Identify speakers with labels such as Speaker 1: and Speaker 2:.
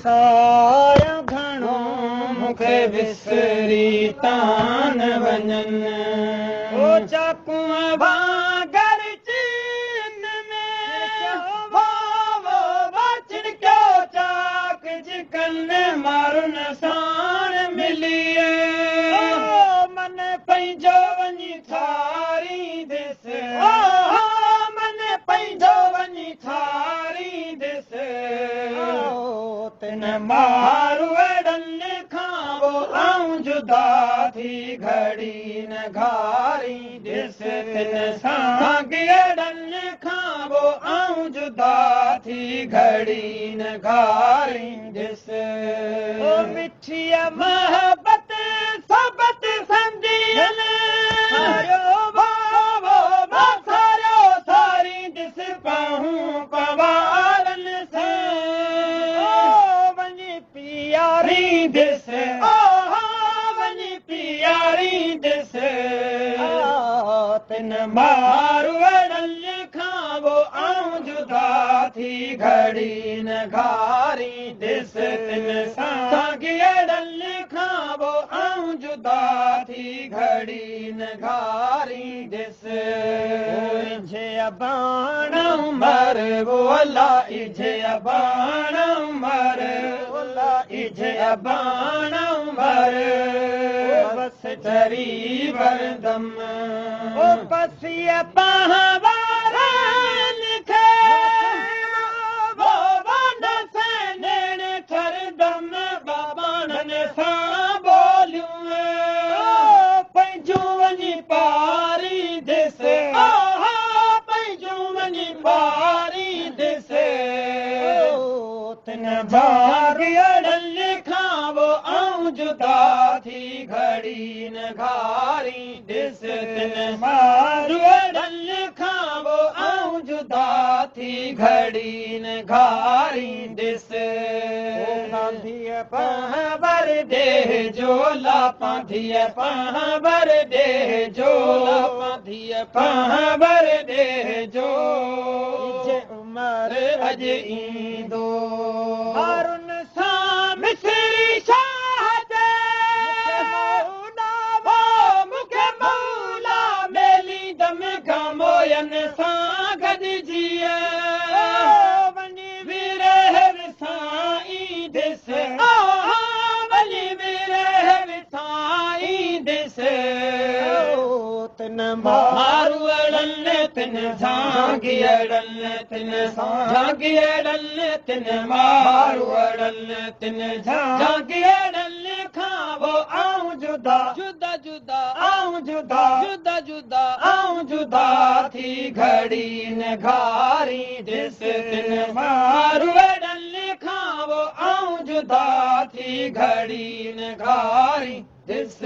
Speaker 1: सारा घणो मूंखे विसरी तान वञनि ओ चाकूअ वागर चीन में वो छिड़कियो चाक जिकन मारुन साण मिलिए मन पंहिंजो वञी थारी दिस मन पंहिंजो वञी थारी दिस तिन मारू अड़नि खां वो आऊं जुदा थी घड़ी न घारी दिस तिन सां अड़नि खां वो आऊं जुदा थी घड़ी न घारी दिस मिठिया महबत सबत संदियन सारी दिस पहूं पवारन से वञी पियारी दिस वञी पियारी दिस तिन मारू अड़नि खां वो आऊं जुदा थी घड़ी न घारी दिस तिन सां अड़नि खां वो आऊं जुदा थी घड़ी न घारी दिस इझे अबाण उमर वो अल्लाह इझे अबाण उमर इझे अबाण उमर बस चरी वरदम ओ पसिया पहावारन खे वो वंड से नेण थरदम बाबाणन सां बोलियूं पंहिंजूं वञी पारी दिस पंहिंजूं वञी पारी दिस तिन भारी अड़नि खां वो आऊं जुदा थी घड़ी न घारी दिस तिन मारू अड़नि खां वो आऊं जुदा थी घड़ी न घारी दिस पांधीअ पहवर दे जोला पांधीअ पहवर दे जोला पांधीअ पहवर दे जो उमर अज ईंदो हारुन सां मिसरी शाह दे मूंखे मौला मेली दम गमोयन सां गॾिजी वञी विरह साईं दिस वञी विरह साईं दिस तिन मारू अड़नि तिन झांगी अड़नि तिन झांगी अड़नि तिन मारू अड़नि तिन झांगी अड़नि खां वो आऊं जुदा जुदा जुदा आऊं जुदा जुदा जुदा आऊं जुदा थी घड़ी न घारी दिस तिन मारू अड़नि खां वो आऊं जुदा थी घड़ी न घारी दिस